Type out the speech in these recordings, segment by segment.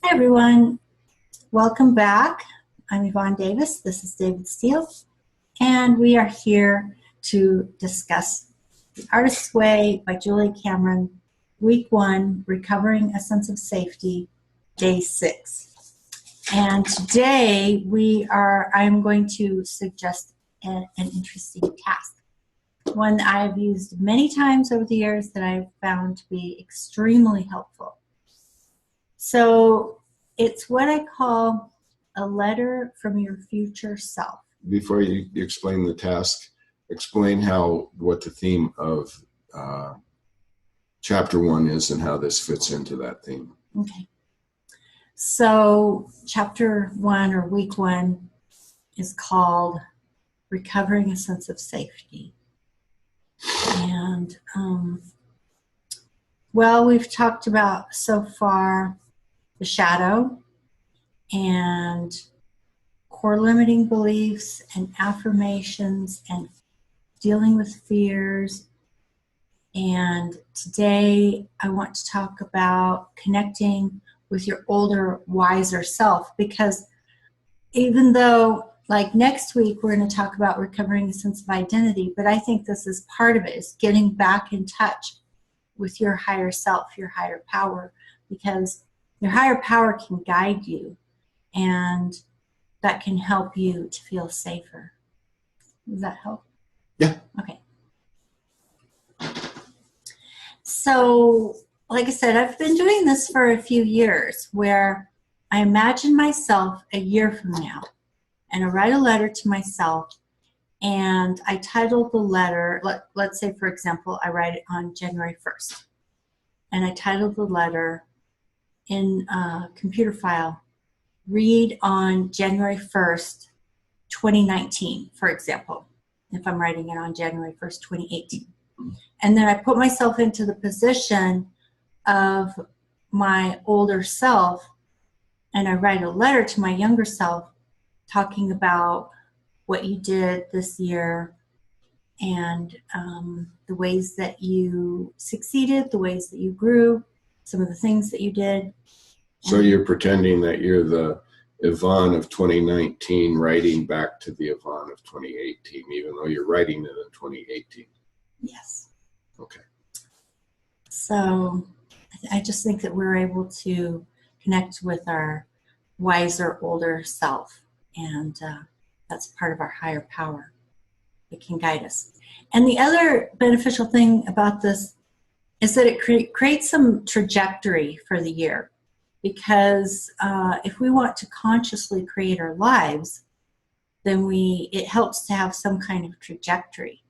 Hi, everyone. Welcome back. I'm Yvonne Davis. This is David Steele, and we are here to discuss The Artist's Way by Julie Cameron, Week 1, Recovering a Sense of Safety, Day 6. And today I'm going to suggest an interesting task, one that I've used many times over the years that I've found to be extremely helpful. So it's what I call a letter from your future self. Before you explain the task, explain what the theme of chapter 1 is and how this fits into that theme. Okay. So chapter 1 or week 1 is called Recovering a Sense of Safety. And we've talked about so far the shadow and core limiting beliefs and affirmations and dealing with fears. And today I want to talk about connecting with your older, wiser self, because even though, like next week, we're going to talk about recovering a sense of identity, but I think this is part of it, is getting back in touch with your higher self, your higher power, because your higher power can guide you, and that can help you to feel safer. Does that help? Yeah. Okay. So, like I said, I've been doing this for a few years, where I imagine myself a year from now, and I write a letter to myself, and I title the letter, let's say, for example, I write it on January 1st, and I title the letter in a computer file, read on January 1st, 2019, for example, if I'm writing it on January 1st, 2018. And then I put myself into the position of my older self, and I write a letter to my younger self talking about what you did this year and the ways that you succeeded, the ways that you grew, some of the things that you did. So you're pretending that you're the Yvonne of 2019 writing back to the Yvonne of 2018, even though you're writing it in 2018. Yes. Okay. So I just think that we're able to connect with our wiser, older self, and that's part of our higher power. It can guide us. And the other beneficial thing about this is that it creates some trajectory for the year. Because if we want to consciously create our lives, then it helps to have some kind of trajectory.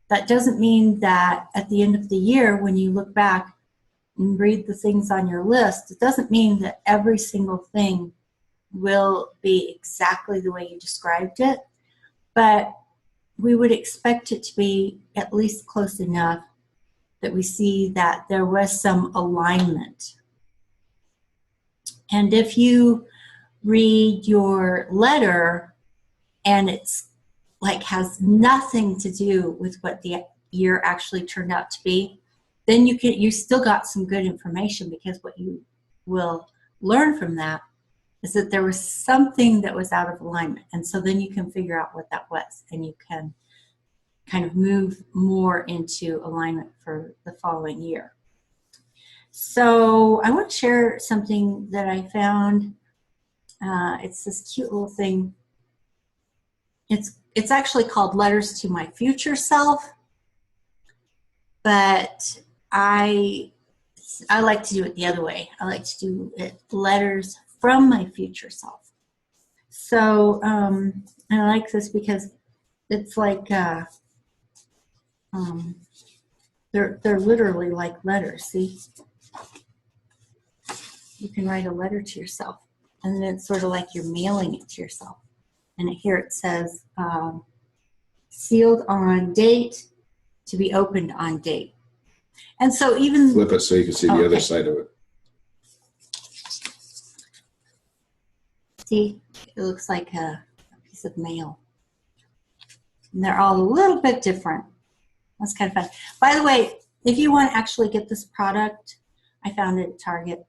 That doesn't mean that at the end of the year, when you look back and read the things on your list, it doesn't mean that every single thing will be exactly the way you described it, but we would expect it to be at least close enough that we see that there was some alignment. And if you read your letter and it's like has nothing to do with what the year actually turned out to be, then you still got some good information, because what you will learn from that is that there was something that was out of alignment. And so then you can figure out what that was, and you can kind of move more into alignment for the following year. So I want to share something that I found. It's this cute little thing. It's actually called Letters to My Future Self, but I like to do it the other way. I like to do it Letters from My Future Self. So I like this because it's like they're literally like letters. See? You can write a letter to yourself, and then it's sort of like you're mailing it to yourself. And here it says, sealed on date, to be opened on date. And so even... Flip it so you can see the other side of it. See, it looks like a piece of mail. And they're all a little bit different. That's kind of fun. By the way, if you want to actually get this product, I found it at Target.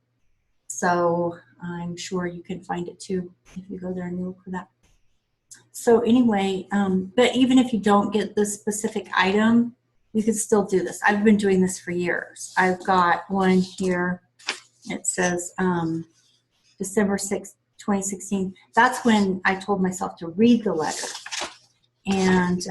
So I'm sure you can find it too if you go there and look for that. So anyway, but even if you don't get the specific item, you can still do this. I've been doing this for years. I've got one here. It says December 6th, 2016. That's when I told myself to read the letter. And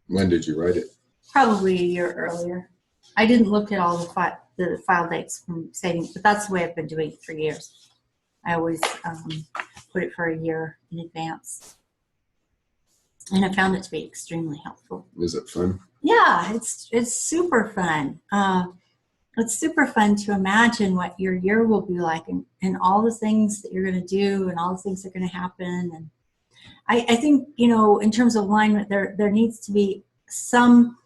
when did you write it? Probably a year earlier. I didn't look at all the file dates from saving, but that's the way I've been doing it for years. I always put it for a year in advance. And I found it to be extremely helpful. Is it fun? Yeah, it's super fun. It's super fun to imagine what your year will be like and all the things that you're going to do and all the things that are going to happen. And I think, you know, in terms of alignment, there needs to be some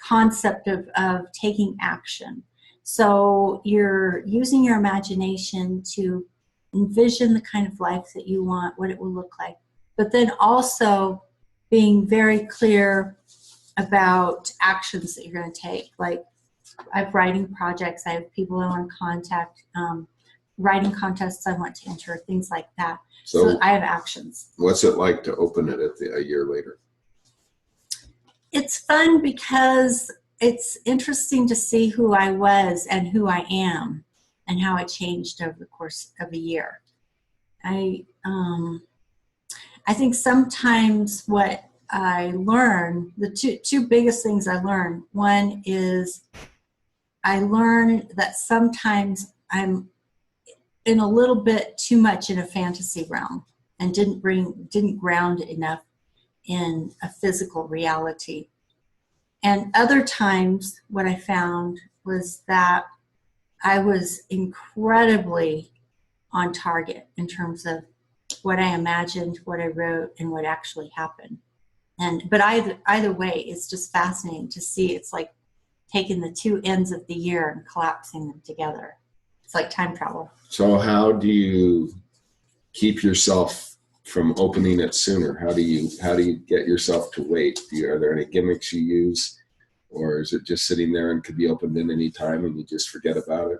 concept of taking action. So you're using your imagination to envision the kind of life that you want, what it will look like, but then also being very clear about actions that you're going to take. Like I have writing projects, I have people I want to contact, writing contests I want to enter, things like that. So I have actions. What's it like to open it a year later? It's fun because it's interesting to see who I was and who I am and how it changed over the course of a year. I think sometimes what I learn, the two biggest things I learn, one is I learn that sometimes I'm in a little bit too much in a fantasy realm and didn't ground enough in a physical reality. And other times what I found was that I was incredibly on target in terms of what I imagined, what I wrote, and what actually happened. But either way, it's just fascinating to see. It's like taking the two ends of the year and collapsing them together. It's like time travel. So how do you keep yourself from opening it sooner? How do you get yourself to wait? Are there any gimmicks you use, or is it just sitting there and could be opened in any time and you just forget about it?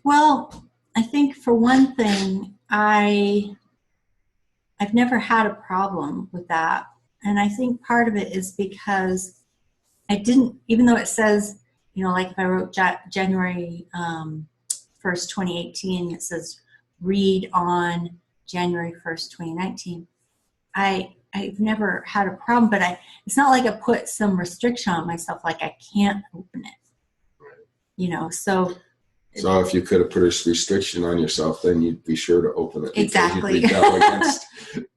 Well, I think for one thing, I've never had a problem with that. And I think part of it is because I didn't, even though it says, you know, like if I wrote January 1st, 2018, it says read on January 1st, 2019. I've never had a problem, but it's not like I put some restriction on myself, like I can't open it, you know, so if you could have put a restriction on yourself, then you'd be sure to open it. Exactly. You'd rebel against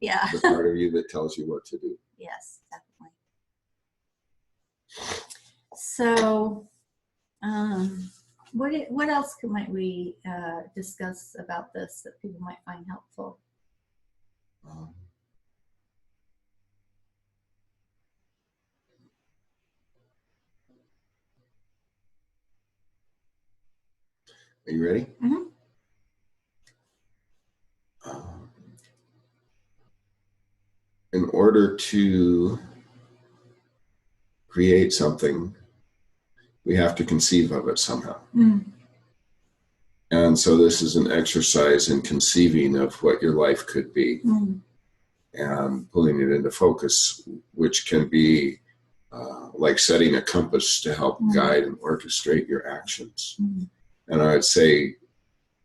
yeah. the part of you that tells you what to do. Yes, definitely. So, what else might we discuss about this that people might find helpful? Are you ready? Mm-hmm. In order to create something, we have to conceive of it somehow. Mm. And so this is an exercise in conceiving of what your life could be and pulling it into focus, which can be like setting a compass to help guide and orchestrate your actions. And I would say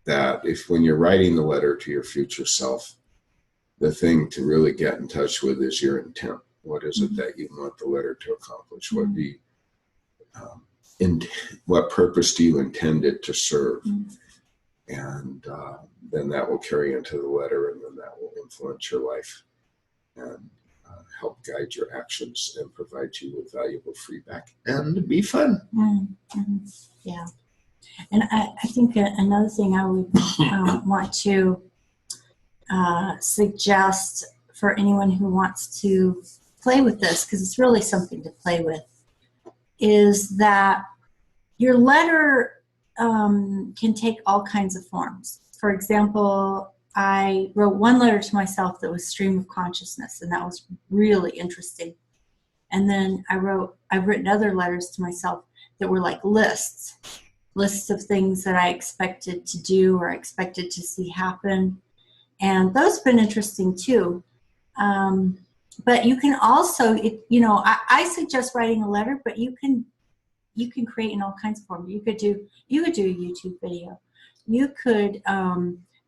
that when you're writing the letter to your future self, the thing to really get in touch with is your intent. What is it that you want the letter to accomplish? What purpose do you intend it to serve? And then that will carry into the letter, and then that will influence your life and help guide your actions and provide you with valuable feedback and be fun. Yeah. And I think another thing I would want to suggest for anyone who wants to play with this, because it's really something to play with, is that your letter can take all kinds of forms. For example, I wrote one letter to myself that was stream of consciousness, and that was really interesting. And then I've written other letters to myself that were like lists. lists of things that I expected to do or expected to see happen. And those have been interesting too. But you can also, I suggest writing a letter, but you can create in all kinds of forms. You could do a YouTube video. You could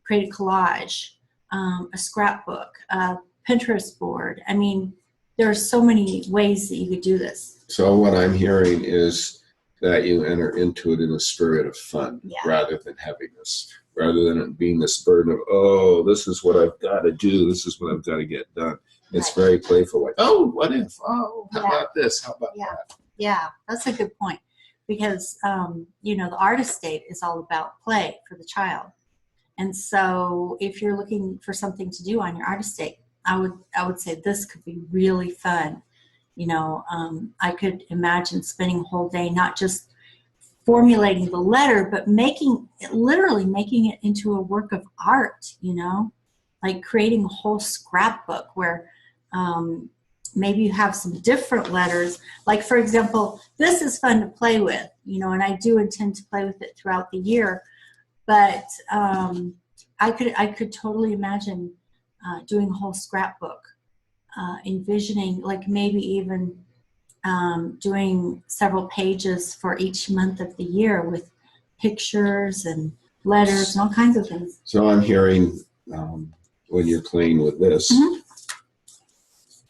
create a collage, a scrapbook, a Pinterest board. I mean, there are so many ways that you could do this. So what I'm hearing is that you enter into it in a spirit of fun, Yeah. rather than heaviness, rather than it being this burden of, oh, this is what I've got to do, this is what I've got to get done. It's very playful, like, oh, what if? Oh, how about this? How about that? Yeah, that's a good point. Because, the artist state is all about play for the child. And so if you're looking for something to do on your artist state, I would say this could be really fun. I could imagine spending a whole day not just formulating the letter, but literally making it into a work of art, like creating a whole scrapbook where maybe you have some different letters. Like, for example, this is fun to play with, and I do intend to play with it throughout the year. But I could totally imagine doing a whole scrapbook, envisioning, like maybe even doing several pages for each month of the year with pictures and letters and all kinds of things. So I'm hearing when you're playing with this,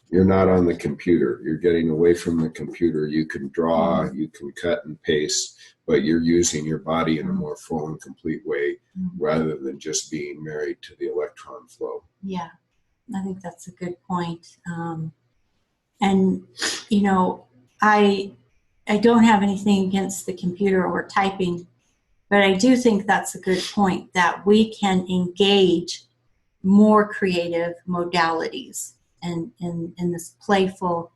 you're not on the computer. You're getting away from the computer. You can draw, you can cut and paste, but you're using your body in a more full and complete way rather than just being married to the electron flow. Yeah, I think that's a good point. And, I don't have anything against the computer or typing, but I do think that's a good point, that we can engage more creative modalities and in this playful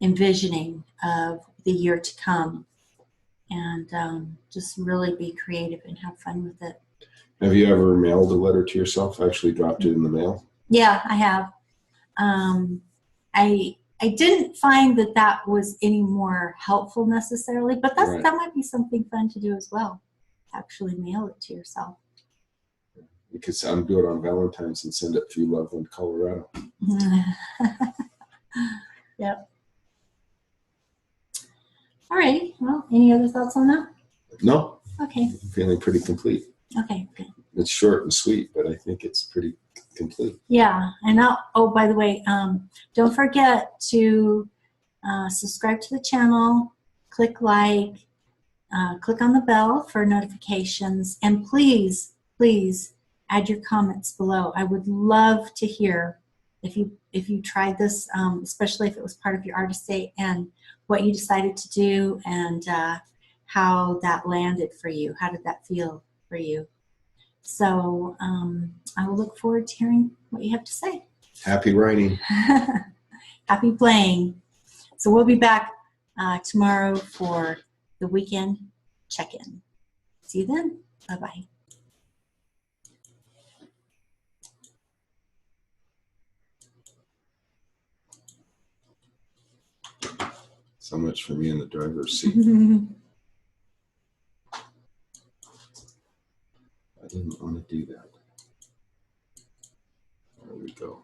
envisioning of the year to come, and just really be creative and have fun with it. Have you ever mailed a letter to yourself, actually dropped it in the mail? Yeah, I have. I didn't find that was any more helpful necessarily, but that might be something fun to do as well. Actually mail it to yourself. You could do it on Valentine's and send it through Loveland, Colorado. Yep. All right. Well, any other thoughts on that? No. Okay. I'm feeling pretty complete. Okay, good. It's short and sweet, but I think it's pretty complete. Yeah. And by the way, don't forget to subscribe to the channel, click like, click on the bell for notifications, and please add your comments below. I would love to hear if you tried this, especially if it was part of your artist day, and what you decided to do, and how that landed for you. How did that feel for you? So I will look forward to hearing what you have to say. Happy writing. Happy playing. So we'll be back tomorrow for the weekend check-in. See you then. Bye-bye. So much for me in the driver's seat. I didn't want to do that. There we go.